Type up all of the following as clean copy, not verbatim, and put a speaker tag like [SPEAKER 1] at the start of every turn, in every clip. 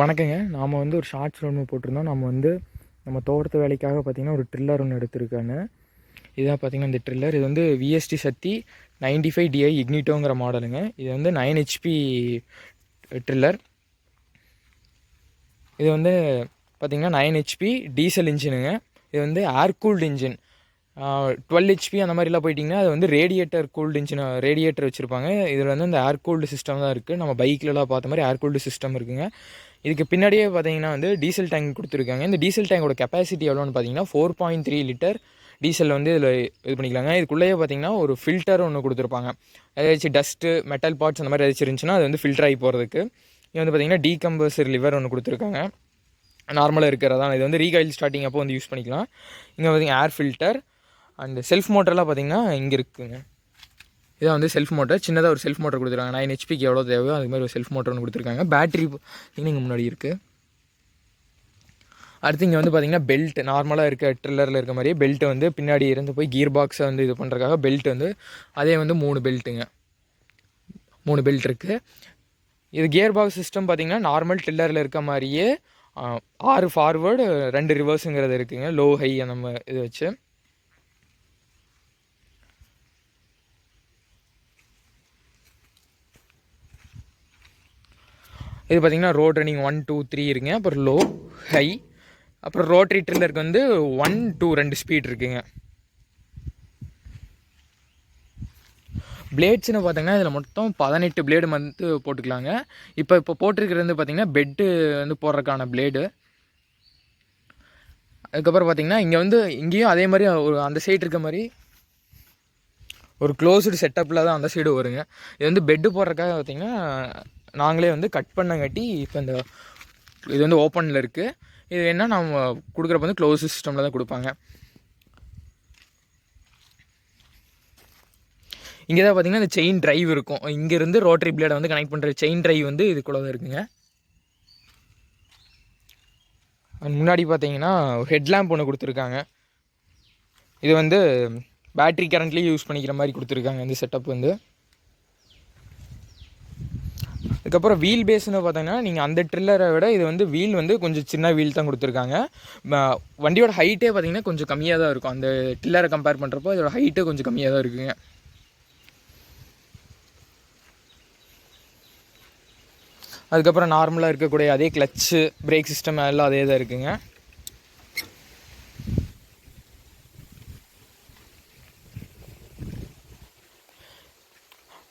[SPEAKER 1] வணக்கங்க. நாம் வந்து ஒரு ஷார்ட்ஸ் ஒன்று போட்டிருந்தோம். நம்ம தோட்டத்து வேலைக்காக பார்த்திங்கன்னா ஒரு ட்ரில்லர் ஒன்று எடுத்திருக்காங்க. இதான் பார்த்திங்கன்னா இந்த ட்ரில்லர். இது வந்து விஎஸ்டி சக்தி 95 DI இக்னிட்டோங்கிற மாடலுங்க. இது வந்து 9 HP ட்ரில்லர். இது வந்து பார்த்திங்கன்னா 9 HP டீசல் இன்ஜினுங்க. இது வந்து ஏர் கூல்டு இன்ஜின். 12 HP அந்த மாதிரிலாம் போயிட்டிங்கன்னா அது வந்து ரேடியேட்டர் கூல்டு இன்ஜின், ரேடியேட்டர் வச்சுருப்பாங்க. இதில் வந்து இந்த ஏர் கூல்டு சிஸ்டம் தான் இருக்குது. நம்ம பைக்லலாம் பார்த்த மாதிரி ஏர் கூல்டு சிஸ்டம் இருக்குங்க. இதுக்கு பின்னாடியே பார்த்தீங்கன்னா வந்து டீசல் டேங்க் கொடுத்துருக்காங்க. இந்த டீசல் டேங்கோட கெப்பாசிட்டி எவ்வளோன்னு பார்த்தீங்கன்னா 4.3 லிட்டர் டீசல் வந்து இதில் இது பண்ணிக்கலாங்க. இதுக்குள்ளேயே பார்த்தீங்கன்னா ஒரு ஃபில்டர் ஒன்று கொடுத்துருப்பாங்க. ஏதாச்சும் டஸ்ட்டு, மெட்டல் பார்ட்ஸ் அந்த மாதிரி ஏதாச்சும் இருந்துச்சுன்னா அது வந்து ஃபில்டர் ஆகி போகிறதுக்கு. இது வந்து பார்த்தீங்கன்னா டீகம்பர்சர் லிவர் ஒன்று கொடுத்துருக்காங்க. நார்மலாக இருக்கிறதான். இது வந்து ரீகாயில் ஸ்டார்டிங் அப்போ வந்து யூஸ் பண்ணிக்கலாம். இங்கே பார்த்தீங்கன்னா ஏர் ஃபில்டர் அண்ட் செல்ஃப் மோட்டர்லாம் பார்த்தீங்கன்னா இங்கே இருக்குதுங்க. இதான் வந்து செல்ஃப் மோட்டர். சின்னதாக ஒரு செல்ஃப் மோட்டர் கொடுத்துருக்காங்க. 9 HPக்கு எவ்வளோ தேவையோ அது மாதிரி ஒரு செல்ஃப் மோட்டர் ஒன்று கொடுத்துருக்காங்க. பேட்டரி இங்கே முன்னாடி இருக்குது. அடுத்து இங்கே வந்து பார்த்திங்கன்னா பெல்ட், நார்மலாக இருக்க ட்ரில்லரில் இருக்க மாதிரியே பெல்ட் வந்து பின்னாடி இருந்து போய் கியர் பாக்ஸை வந்து இது பண்ணுறதுக்காக பெல்ட் வந்து அதே வந்து 3 பெல்ட்டுங்க. 3 பெல்ட் இருக்குது. இது கியர் பாக்ஸ் சிஸ்டம் பார்த்திங்கன்னா நார்மல் ட்ரில்லரில் இருக்க மாதிரியே 6 ஃபார்வேர்டு 2 ரிவர்ஸுங்கிறது இருக்குதுங்க. லோ ஹை அந்த இது வச்சு. இது பார்த்திங்கன்னா ரோட் ரன்னிங் 1 2 3 இருக்குங்க. அப்புறம் லோ ஹை. அப்புறம் ரோட்ரி ட்ரில்லருக்கு வந்து 1 2 2 ஸ்பீட் இருக்குங்க. பிளேட்ஸ்னு பார்த்தீங்கன்னா இதில் மொத்தம் 18 பிளேடு வந்து போட்டுக்கலாங்க. இப்போ போட்டிருக்கிறது வந்து பார்த்திங்கன்னா பெட்டு வந்து போடுறதுக்கான பிளேடு. அதுக்கப்புறம் பார்த்திங்கன்னா இங்கேயும் அதே மாதிரி ஒரு அந்த சைடு இருக்க மாதிரி ஒரு க்ளோஸ்டு செட்டப்பில் தான் அந்த சைடு வருங்க. இது வந்து பெட்டு போடுறதுக்காக பார்த்திங்கன்னா நாங்களே வந்து கட் பண்ணங்காட்டி இப்போ இந்த இது வந்து ஓப்பனில் இருக்குது. இது என்ன நம்ம கொடுக்குறப்ப வந்து க்ளோஸ் சிஸ்டமில் தான் கொடுப்பாங்க. இங்கே தான் பார்த்திங்கன்னா இந்த செயின் ட்ரைவ் இருக்கும். இங்கேருந்து ரோட்டரி பிளேடை வந்து கனெக்ட் பண்ணுற செயின் ட்ரைவ் வந்து இதுக்குள்ளே தான் இருக்குங்க. முன்னாடி பார்த்தீங்கன்னா ஒரு ஹெட்லேம்ப் ஒன்று கொடுத்துருக்காங்க. இது வந்து பேட்ரி கரண்ட்லேயே யூஸ் பண்ணிக்கிற மாதிரி கொடுத்துருக்காங்க இந்த செட்டப் வந்து. அதுக்கப்புறம் வீல் பேஸ்னு பார்த்தீங்கன்னா நீங்கள் அந்த ட்ரில்லரை விட இது வந்து வீல் வந்து கொஞ்சம் சின்ன வீல் தான் கொடுத்துருக்காங்க. வண்டியோட ஹைட்டே பார்த்தீங்கன்னா கொஞ்சம் கம்மியாக தான் இருக்கும். அந்த ட்ரில்லரை கம்பேர் பண்ணுறப்போ இதோட ஹைட்டே கொஞ்சம் கம்மியாக தான் இருக்குங்க. அதுக்கப்புறம் நார்மலாக இருக்கக்கூடிய அதே கிளச்சு, பிரேக் சிஸ்டம் எல்லாம் அதே தான் இருக்குங்க.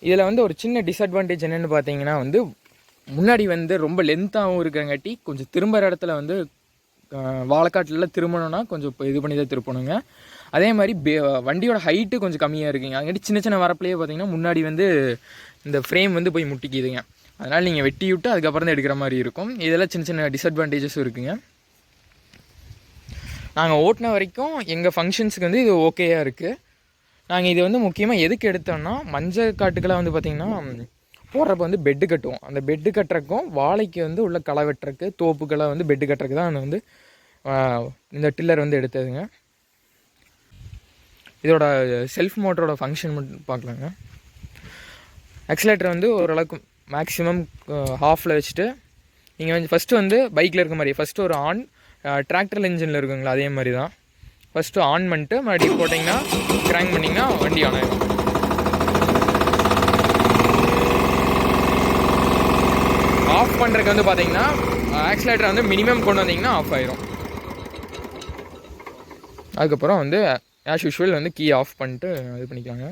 [SPEAKER 1] இதில் வந்து ஒரு சின்ன டிஸ்அட்வான்டேஜ் என்னென்னு பார்த்தீங்கன்னா வந்து முன்னாடி வந்து ரொம்ப லென்த்தாகவும் இருக்கிறங்காட்டி கொஞ்சம் திரும்புகிற இடத்துல வந்து வாழைக்காட்டிலலாம் திரும்பணுன்னா கொஞ்சம் இப்போ இது பண்ணி தான் திருப்பணுங்க. அதே மாதிரி வண்டியோட ஹைட்டு கொஞ்சம் கம்மியாக இருக்குங்க. அங்கிட்டு சின்ன சின்ன வரப்புலேயே பார்த்தீங்கன்னா முன்னாடி வந்து இந்த ஃப்ரேம் வந்து போய் முட்டிக்குதுங்க. அதனால் நீங்கள் வெட்டி விட்டு அதுக்கப்புறம் தான் எடுக்கிற மாதிரி இருக்கும். இதெல்லாம் சின்ன சின்ன டிஸ்அட்வான்டேஜஸும் இருக்குங்க. நாங்கள் ஓட்டின வரைக்கும் எங்கள் ஃபங்க்ஷன்ஸுக்கு வந்து இது ஓகேயாக இருக்குது. நாங்கள் இது வந்து முக்கியமாக எதுக்கு எடுத்தோம்னா மஞ்சள் காட்டுக்கெல்லாம் வந்து பார்த்திங்கன்னா போடுறப்ப வந்து பெட்டு கட்டுவோம். அந்த பெட்டு கட்டுறக்கும் வாழைக்கு வந்து உள்ள களை வெட்டுறக்கு, தோப்புக்கெல்லாம் வந்து பெட்டு கட்டுறக்கு தான் வந்து இந்த டில்லர் வந்து எடுத்ததுங்க. இதோட செல்ஃப் மோட்டரோட ஃபங்க்ஷன் மட்டும் பார்க்கலாங்க. ஆக்சிலேட்டர் வந்து ஓரளவுக்கு மேக்ஸிமம் ஹாஃபில் வச்சுட்டு நீங்கள் வந்து ஃபஸ்ட்டு வந்து பைக்கில் இருக்க மாதிரி ஃபஸ்ட்டு ஒரு ஆன், டிராக்டர் இன்ஜினில் இருக்குங்களா அதே மாதிரி தான். ஃபஸ்ட்டு ஆன் பண்ணிட்டு மறுபடியும் போட்டிங்கன்னா கிராங்க் பண்ணிங்கன்னா வண்டி ஆன் ஆகிடும். ஆஃப் பண்ணுறதுக்கு வந்து பார்த்தீங்கன்னா ஆக்சிலேட்டர் வந்து மினிமம் கொண்டு வந்தீங்கன்னா ஆஃப் ஆயிரும். அதுக்கப்புறம் வந்து ஆஸ் யூஷுவல் வந்து கீ ஆஃப் பண்ணிட்டு இது பண்ணிக்கலாங்க.